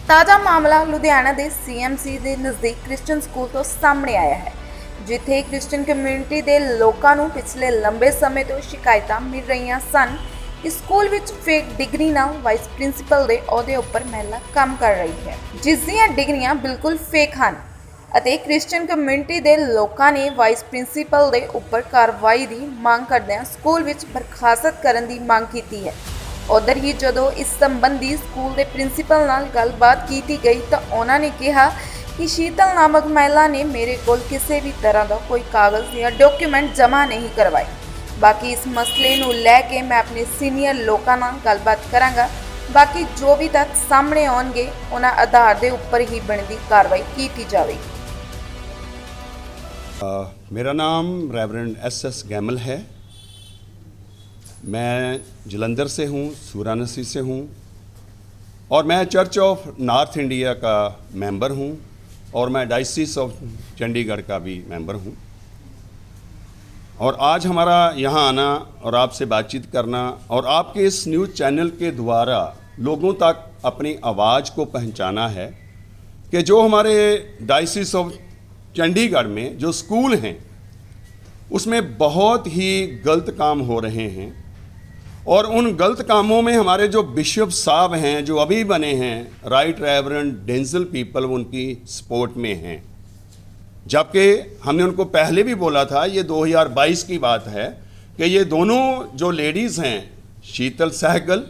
ਤਾਜ਼ਾ ਮਾਮਲਾ ਲੁਧਿਆਣਾ ਦੇ ਸੀਐਮਸੀ ਦੇ ਨਜ਼ਦੀਕ ਕ੍ਰਿਸਚੀਅਨ ਸਕੂਲ ਤੋਂ ਸਾਹਮਣੇ ਆਇਆ ਹੈ, ਜਿੱਥੇ ਕ੍ਰਿਸਚੀਅਨ ਕਮਿਊਨਿਟੀ ਦੇ ਲੋਕਾਂ ਨੂੰ ਪਿਛਲੇ ਲੰਬੇ ਸਮੇਂ ਤੋਂ ਸ਼ਿਕਾਇਤਾਂ ਮਿਲ ਰਹੀਆਂ ਸਨ ਕਿ ਸਕੂਲ ਵਿੱਚ ਫੇਕ ਡਿਗਰੀ ਨਾਲ ਵਾਈਸ ਪ੍ਰਿੰਸੀਪਲ ਦੇ ਅਹੁਦੇ ਉੱਪਰ ਮਹਿਲਾ ਕੰਮ ਕਰ ਰਹੀ ਹੈ, ਜਿਸ ਦੀਆਂ ਡਿਗਰੀਆਂ ਬਿਲਕੁਲ ਫੇਕ ਹਨ ਅਤੇ ਕ੍ਰਿਸਚੀਅਨ ਕਮਿਊਨਿਟੀ ਦੇ ਲੋਕਾਂ ਨੇ ਵਾਈਸ ਪ੍ਰਿੰਸੀਪਲ ਦੇ ਉੱਪਰ ਕਾਰਵਾਈ ਦੀ ਮੰਗ ਕਰਦਿਆਂ ਸਕੂਲ ਵਿੱਚ ਬਰਖਾਸਤ ਕਰਨ ਦੀ ਮੰਗ ਕੀਤੀ ਹੈ। उधर ही जदों इस संबंधी स्कूल के प्रिंसीपल नाल गलबात की गई तो उन्होंने कहा कि शीतल नामक महिला ने मेरे को किसी भी तरह का कोई कागज़ या डॉक्यूमेंट जमा नहीं करवाए। बाकी इस मसले नूं लैके मैं अपने सीनियर लोगों नाल गलबात करांगा। बाकी जो भी तथ्य सामने आउणगे उन्हां आधार के उपर ही बनती कार्रवाई की जाएगी। मेरा नाम रेवरेंड एस गैमल है। मैं जलंधर से हूँ, सूरानसी से हूँ और मैं चर्च ऑफ नॉर्थ इंडिया का मेंबर हूँ और मैं डायसिस ऑफ चंडीगढ़ का भी मेंबर हूँ। और आज हमारा यहाँ आना और आपसे बातचीत करना और आपके इस न्यूज़ चैनल के द्वारा लोगों तक अपनी आवाज़ को पहुँचाना है कि जो हमारे डायसिस ऑफ चंडीगढ़ में जो स्कूल हैं उसमें बहुत ही गलत काम हो रहे हैं और उन गलत कामों में हमारे जो बिशप साहब हैं जो अभी बने हैं राइट रेवरेंड डेंजल पीपल उनकी सपोर्ट में हैं। जबकि हमने उनको पहले भी बोला था, ये 2022 की बात है कि ये दोनों जो लेडीज़ हैं शीतल सहगल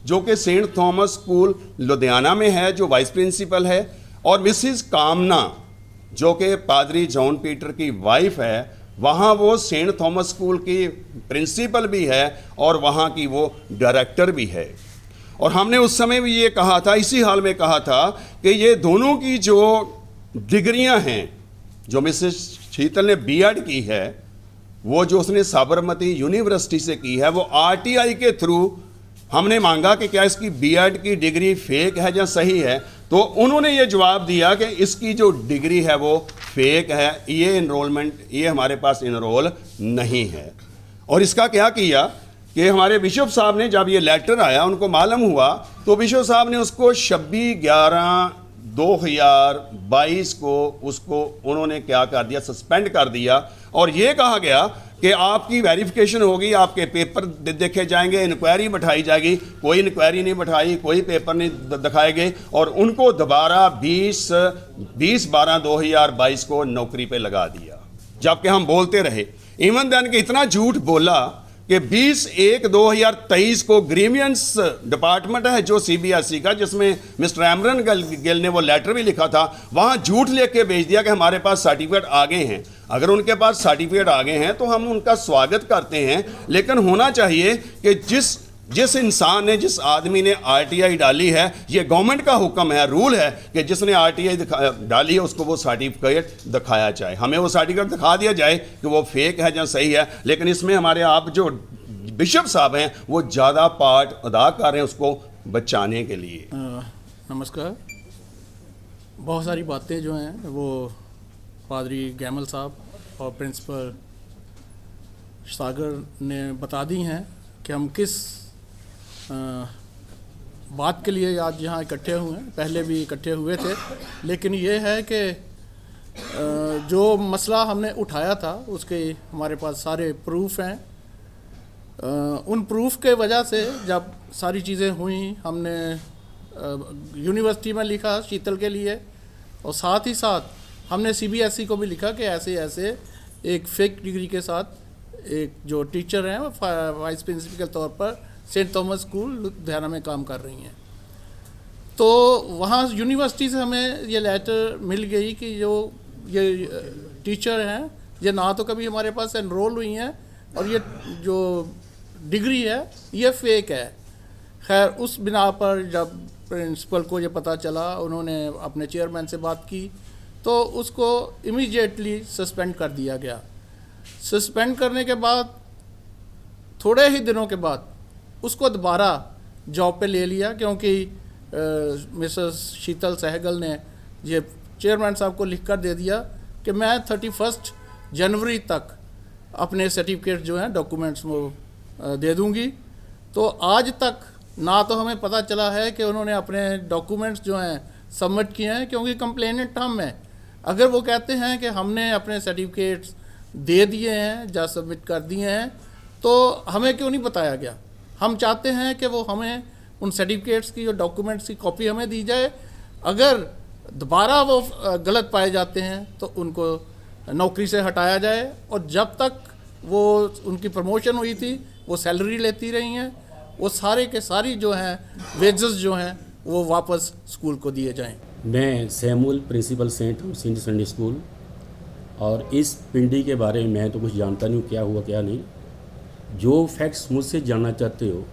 जो कि सेंट थॉमस स्कूल लुधियाना में है जो वाइस प्रिंसिपल है और मिसिस कामना जो कि पादरी जॉन पीटर की वाइफ है, वहाँ वो सेंट थॉमस स्कूल की प्रिंसिपल भी है और वहाँ की वो डायरेक्टर भी है। और हमने उस समय भी ये कहा था, इसी हाल में कहा था कि ये दोनों की जो डिग्रियाँ हैं, जो मिसेस शीतल ने बीएड की है, वो जो उसने साबरमती यूनिवर्सिटी से की है, वो आरटीआई के थ्रू हमने मांगा कि क्या इसकी बीएड की डिग्री फेक है या सही है, तो उन्होंने ये जवाब दिया कि इसकी जो डिग्री है वो फेक है, ये इनरोलमेंट ये हमारे पास इनरोल नहीं है। और इसका क्या किया कि हमारे बिशप साहब ने जब ये लेटर आया उनको मालूम हुआ तो बिशप साहब ने उसको 26/11/2022 को उसको उन्होंने क्या कर दिया, सस्पेंड कर दिया और ये कहा गया कि आपकी वेरिफिकेशन होगी, आपके पेपर देखे जाएंगे, इंक्वायरी बैठाई जाएगी। कोई इंक्वायरी नहीं बैठाई, कोई पेपर नहीं दिखाए गए और उनको दोबारा 20/12/2022 को नौकरी पे लगा दिया। जबकि हम बोलते रहे इवन देन कि इतना झूठ बोला कि 20/1/2023 को ग्रीवियंस डिपार्टमेंट है जो सीबीएसई का, जिसमें मिस्टर एमरन गिल ने वो लेटर भी लिखा था, वहाँ झूठ लिख के भेज दिया कि हमारे पास सर्टिफिकेट आ गए हैं। अगर उनके पास सर्टिफिकेट आ गए हैं तो हम उनका स्वागत करते हैं, लेकिन होना चाहिए कि जिस इंसान ने, जिस आदमी ने आरटीआई डाली है, ये गवर्नमेंट का हुक्म है, रूल है कि जिसने आरटीआई डाली है उसको वो सर्टिफिकेट दिखाया जाए। हमें वो सर्टिफिकेट दिखा दिया जाए कि वो फेक है या सही है। लेकिन इसमें हमारे आप जो बिशप साहब हैं वो ज़्यादा पार्ट अदा कर रहे हैं उसको बचाने के लिए। नमस्कार। बहुत सारी बातें जो हैं वो पादरी गैमल साहब और प्रिंसिपल सागर ने बता दी हैं कि हम किस बात के लिए आज यहाँ इकट्ठे हुए हैं। पहले भी इकट्ठे हुए थे, लेकिन ये है कि जो मसला हमने उठाया था उसके हमारे पास सारे प्रूफ हैं। उन प्रूफ के वजह से जब सारी चीज़ें हुई, हमने यूनिवर्सिटी में लिखा शीतल के लिए और साथ ही साथ हमने सीबीएसई को भी लिखा कि ऐसे ऐसे एक फेक डिग्री के साथ एक जो टीचर हैं वाइस प्रिंसिपल के तौर पर सेंट थॉमस स्कूल लुधियाना में काम कर रही हैं। तो वहाँ यूनिवर्सिटी से हमें ये लेटर मिल गई कि जो ये टीचर हैं ये ना तो कभी हमारे पास एनरोल हुई हैं और ये जो डिग्री है ये फेक है। खैर उस बिना पर जब प्रिंसिपल को ये पता चला, उन्होंने अपने चेयरमैन से बात की तो उसको इमीडिएटली सस्पेंड कर दिया गया। सस्पेंड करने के बाद थोड़े ही दिनों के बाद उसको दोबारा जॉब पे ले लिया, क्योंकि मिसेस शीतल सहगल ने ये चेयरमैन साहब को लिख कर दे दिया कि मैं 31 जनवरी तक अपने सर्टिफिकेट जो हैं डॉक्यूमेंट्स वो दे दूंगी। तो आज तक ना तो हमें पता चला है कि उन्होंने अपने डॉक्यूमेंट्स जो हैं सबमिट किए हैं, क्योंकि कंप्लेनेंट हम हैं। अगर वो कहते हैं कि हमने अपने सर्टिफिकेट्स दे दिए हैं या सबमिट कर दिए हैं, तो हमें क्यों नहीं बताया गया? हम चाहते हैं कि वो हमें उन सर्टिफिकेट्स की और डॉक्यूमेंट्स की कॉपी हमें दी जाए। अगर दोबारा वो गलत पाए जाते हैं तो उनको नौकरी से हटाया जाए, और जब तक वो उनकी प्रमोशन हुई थी वो सैलरी लेती रही हैं, वो सारे के सारी जो हैं वेजेस जो हैं वो वापस स्कूल को दिए जाएं। मैं सैमुअल प्रिंसिपल सेंट हूँ सीनियर संडे स्कूल, और इस पिंडी के बारे में मैं तो कुछ जानता नहीं हूँ क्या हुआ क्या नहीं। जो फैक्ट्स मुझसे जानना चाहते हो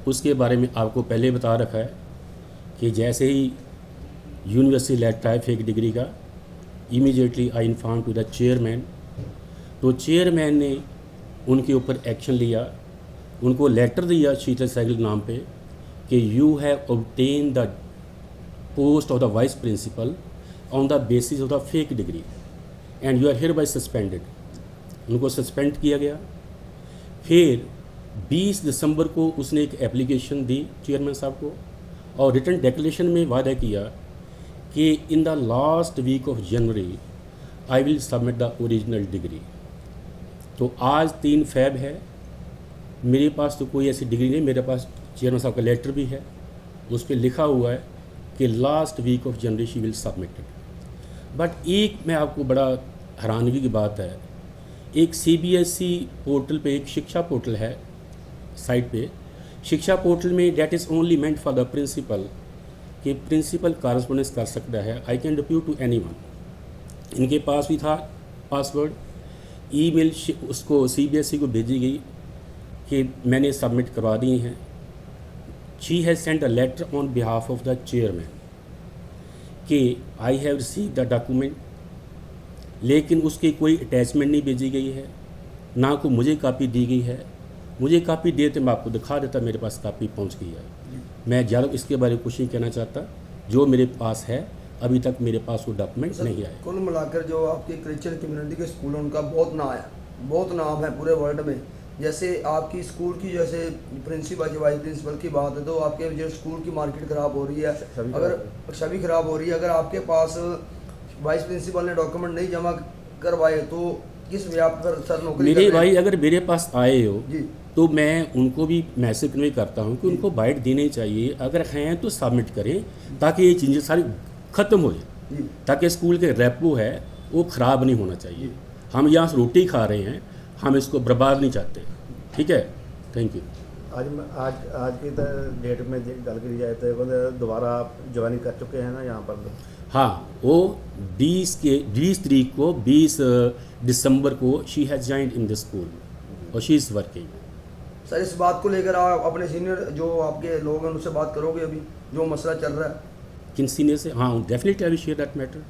उसके बारे में आपको पहले बता रखा है कि जैसे ही यूनिवर्सिटी लेटर आया फेक डिग्री का, immediately I inform to the chairman. तो चेयरमैन ने उनके ऊपर एक्शन लिया, उनको लेटर दिया शीतल साइकिल नाम पे कि you have obtain the post of the vice principal on the basis of the fake degree and you are hereby suspended. उनको सस्पेंड किया गया। फिर 20 दिसंबर को उसने एक एप्लीकेशन दी चेयरमैन साहब को, और रिटन डिक्लेरेशन में वादा किया कि in the last week of January I will submit the original degree. तो आज 3 फेब है, मेरे पास तो कोई ऐसी डिग्री नहीं, मेरे पास चेयरमैन साहब का लेटर भी है, उस पर लिखा हुआ है कि last week of January she will submitted. But एक मैं आपको बड़ा हैरानगी की बात है, एक CBSE पोर्टल पे एक शिक्षा पोर्टल है साइट पे, शिक्षा पोर्टल में that is only meant for the principal कि प्रिंसिपल कॉरेस्पॉन्डेंस कर सकता है, I can depute to anyone. इनके पास भी था पासवर्ड, ईमेल उसको CBSE को भेजी गई कि मैंने सबमिट करवा दी हैं। She has sent a letter on behalf of the chairman कि I have receive the document, लेकिन उसकी कोई अटैचमेंट नहीं भेजी गई है, ना को मुझे कापी दी गई है। मुझे कापी देते मैं आपको दिखा देता, मेरे पास कापी पहुंच गई है। मैं ज़्यादा इसके बारे में कुछ नहीं कहना चाहता, जो मेरे पास है अभी तक मेरे पास वो डॉक्यूमेंट नहीं आए। कुल मिलाकर जो आपके क्रिश्चियन कम्युनिटी के स्कूल हैं उनका बहुत नाम है पूरे वर्ल्ड में। जैसे आपकी स्कूल की जैसे प्रिंसिपल वाइस प्रिंसिपल की बात है, तो आपके जो स्कूल की मार्केट ख़राब हो रही है, अगर छवि ख़राब हो रही है, अगर आपके पास वाइस प्रिंसिपल ने डॉक्यूमेंट नहीं जमा करवाए तो किस व्याप पर सर नौकरी मेरे भाई अगर मेरे पास आए हो जी, तो मैं उनको भी मैसेज कन्वे करता हूँ कि उनको बाइट देनी चाहिए, अगर हैं तो सबमिट करें ताकि ये चीज़ें सारी ख़त्म हो जाए, जी, ताकि स्कूल के रेपो है वो ख़राब नहीं होना चाहिए। हम यहाँ से रोटी खा रहे हैं, हम इसको बर्बाद नहीं चाहते। ठीक है, थैंक यू। आज की डेट में गल करी जाए तो दोबारा आप ज्वाइन कर चुके हैं ना यहाँ पर? हाँ, वो 20 तारीख को 20 दिसंबर को she has joined in the school और शी इज़ वर्किंग। सर इस बात को लेकर आप अपने सीनियर जो आपके लोग हैं उनसे बात करोगे अभी जो मसला चल रहा है? किन सीनियर से? हाँ, definitely I will share that matter.